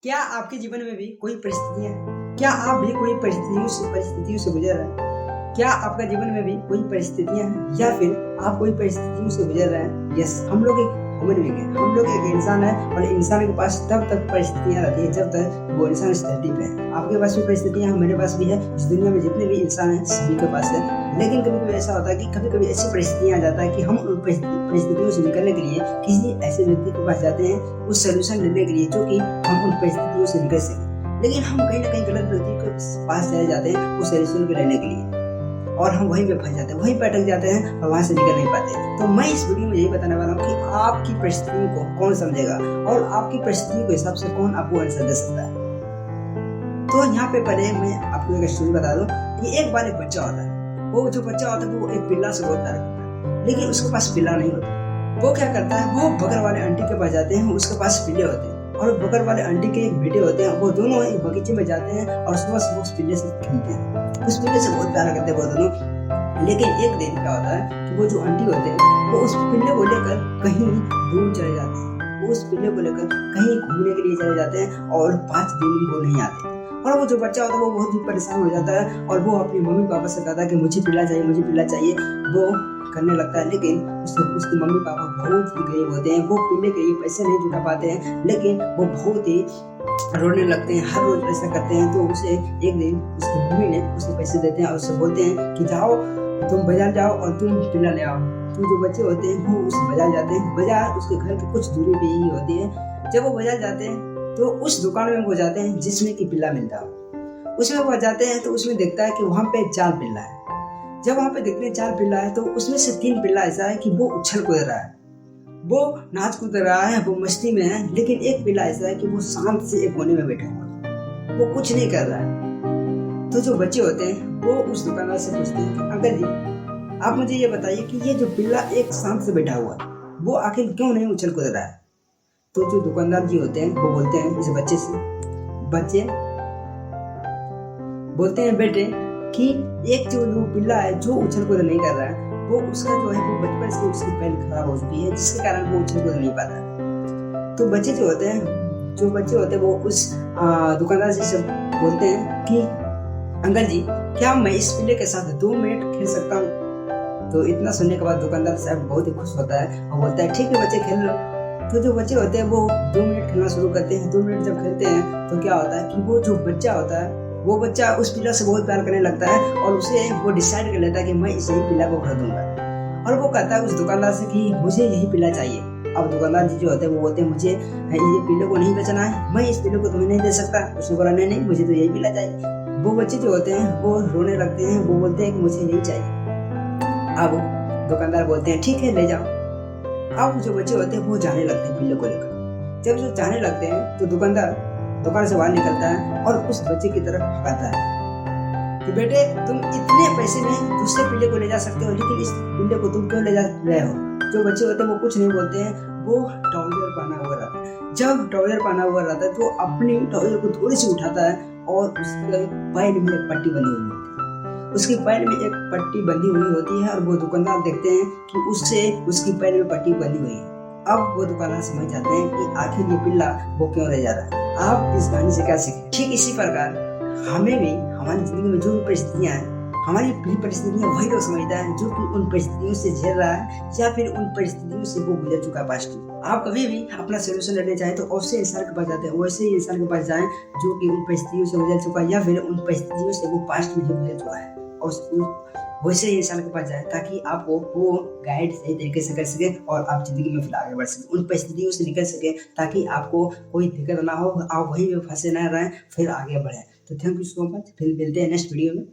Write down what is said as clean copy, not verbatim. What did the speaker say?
क्या आपके जीवन में भी कोई परिस्थितियाँ हैं? क्या आप भी कोई परिस्थितियों से गुजर रहे हैं? क्या आपका जीवन में भी कोई परिस्थितियाँ हैं या फिर आप कोई परिस्थितियों से गुजर रहे हैं? यस, हम लोग एक ह्यूमन बीइंग है, हम लोग एक इंसान है और इंसान के पास तब तक परिस्थितियाँ रहती है जब तक वो इंसान इस धरती पे है। आपके पास भी परिस्थितियाँ हैं, मेरे पास भी है, इस दुनिया में जितने भी इंसान हैं सभी के पास है। लेकिन कभी-कभी ऐसा होता है कि कभी-कभी ऐसी परिस्थितियाँ आ जाता है कि हम उन परिस्थितियों से निकलने के लिए किसी ऐसे व्यक्ति के पास जाते हैं उस सॉल्यूशन लेने के लिए जो कि हम उन परिस्थितियों से निकल सकें। लेकिन हम कहीं न कहीं गलत व्यक्ति के पास चले जाते हैं उस सॉल्यूशन को लेने के लिए और हम वहीं पे फँस जाते हैं, वहीं पे अटक जाते हैं और वहाँ से निकल नहीं पाते। तो मैं इस वीडियो में यही बताने वाला हूँ कि आपकी परिस्थितियों को कौन समझेगा और आपकी परिस्थितियों के हिसाब से कौन आपको आंसर दे सकता है। तो यहाँ पे पहले मैं आपको एक स्टोरी बता दूँ कि एक बार एक बच्चा होता है। वो जो बच्चा होता है वो एक बिल्ला से बहुत प्यार करता है, लेकिन उसके पास बिल्ला नहीं होता। वो क्या करता है, वो बगल वाले आंटी के पास जाते हैं, उसके पास बिल्ले होते हैं और बगल वाले आंटी के एक बेटे होते हैं। वो दोनों एक बगीचे में जाते हैं और सुबह उस बिल्ले से खेलते हैं, उस बिल्ले से बहुत प्यार करते हैं वो दोनों। लेकिन एक दिन क्या होता है कि वो जो आंटी होते हैं वो उस बिल्ले को लेकर कहीं दूर चले जाते हैं, वो उस बिल्ले को लेकर कहीं घूमने के लिए चले जाते हैं और 5 दिन वो नहीं आते। और वो जो बच्चा होता है वो बहुत ही परेशान हो जाता है और वो अपने मम्मी पापा से कहता है कि मुझे पिल्ला चाहिए, मुझे पिल्ला चाहिए। वो करने लगता है, लेकिन उसके मम्मी पापा बहुत ही गरीब होते हैं, वो पिल्ले के लिए पैसे नहीं जुटा पाते हैं, लेकिन वो बहुत ही रोने लगते हैं, हर रोज ऐसा करते हैं। तो उसे एक दिन उसकी मम्मी ने उसे पैसे देते हैं और उससे बोलते हैं कि जाओ तुम बाजार जाओ और तुम पिल्ला ले आओ। तो जो बच्चे होते हैं वो उस बाजार जाते हैं, बाजार उसके घर के कुछ दूरी पे ही होती है। जब वो बाजार जाते हैं तो उस दुकान में वो जाते हैं जिसमें कि पिल्ला मिलता है। उसमें वो जाते हैं तो उसमें देखता है कि वहाँ पे 4 पिल्ला है। जब वहाँ पे देखते हैं 4 पिल्ला है तो उसमें से 3 पिल्ला ऐसा है कि वो उछल कूद रहा है, वो नाच कूद रहा है, वो मस्ती में है। लेकिन एक पिल्ला ऐसा है कि वो शांत से एक कोने में बैठा हुआ है, वो कुछ नहीं कर रहा है। तो जो बच्चे होते हैं वो उस दुकानदार से पूछते हैं कि अंकल जी आप मुझे ये बताइए कि ये जो पिल्ला एक शांत से बैठा हुआ है वो आखिर क्यों नहीं उछल कूद रहा है। तो जो दुकानदार जी होते हैं वो बोलते हैं इस बच्चे से, बच्चे बोलते हैं बेटे कि एक जो पिल्ला है जो उछल कूद नहीं कर रहा है वो उसका जो है वो बचपन से उसकी पैर खराब हो चुकी है जिसके कारण वो उछल कूद नहीं पाता। तो बच्चे जो होते हैं वो उस दुकानदार से बोलते हैं कि अंकल जी क्या मैं इस पिल्ले के साथ 2 मिनट खेल सकता हूँ। तो इतना सुनने के बाद दुकानदार साहब बहुत ही खुश होता है और बोलता है ठीक है बच्चे खेल लो। तो जो बच्चे होते हैं वो 2 मिनट खेलना शुरू करते हैं। 2 मिनट जब खेलते हैं तो क्या होता है कि वो जो बच्चा होता है वो बच्चा उस पिल्ला से बहुत प्यार करने लगता है और उसे वो डिसाइड कर लेता है कि मैं इसी पिल्ला को खरीदूंगा। और वो कहता है उस दुकानदार से कि मुझे यही पिल्ला चाहिए। अब दुकानदार जी जो होते हैं वो बोलते हैं मुझे ये पिल्ले को नहीं बेचना है, मैं इस पिल्ले को तुम्हें नहीं दे सकता। उसने बोला नहीं मुझे तो यही पिल्ला चाहिए। वो बच्चे जो होते हैं वो रोने लगते हैं, वो बोलते हैं कि मुझे यही चाहिए। अब दुकानदार बोलते हैं ठीक है ले जाओ। अब जो बच्चे होते हैं वो जाने लगते हैं पिल्ले को लेकर। जब जो जाने लगते हैं तो दुकानदार दुकान से बाहर निकलता है और उस बच्चे की तरफ कहता है कि बेटे तुम इतने पैसे में दूसरे पिल्ले को ले जा सकते हो, लेकिन इस पिल्ले को तुम क्यों ले जा रहे हो। जो बच्चे होते हैं वो कुछ नहीं बोलते हैं, वो ट्राउजर पहना हुआ रहता है। जब ट्राउजर पहना हुआ रहता है तो अपनी ट्राउजर को थोड़ी सी उठाता है और उसके पैर में एक पट्टी बंधी हुई होती है, उसके पैर में एक पट्टी बंधी हुई होती है और वो दुकानदार देखते हैं कि उससे उसकी पैर में पट्टी बंधी हुई है। अब वो दुकानदार समझ जाते हैं कि आखिर ये पिल्ला वो क्यों ले जा रहा है। आप इस कहानी से क्या सीखें? ठीक इसी प्रकार हमें भी हमारी जिंदगी में जो भी परिस्थितियां हैं, हमारी भी परिस्थितियां वही लोग समझता है जो कि उन परिस्थितियों से झेल रहा है या फिर उन परिस्थितियों से वो गुजर चुका है पास्ट में। आप कभी भी अपना सोल्यूशन लेने चाहे तो वैसे इंसान के पास जाते हैं, वैसे ही इंसान के पास जाएं जो कि उन परिस्थितियों से गुजर चुका है या फिर उन परिस्थितियों से वो पास्ट में गुजर चुका है, और वैसे ही इंसान के पास जाए ताकि आपको वो गाइड सही तरीके से कर सके और आप जिंदगी में फिर आगे बढ़ सके, उन परिस्थितियों से निकल सके ताकि आपको कोई दिक्कत ना हो, आप वहीं में फंसे ना रहें, फिर आगे बढ़ें। तो थैंक यू सो मच, फिर मिलते हैं नेक्स्ट वीडियो में।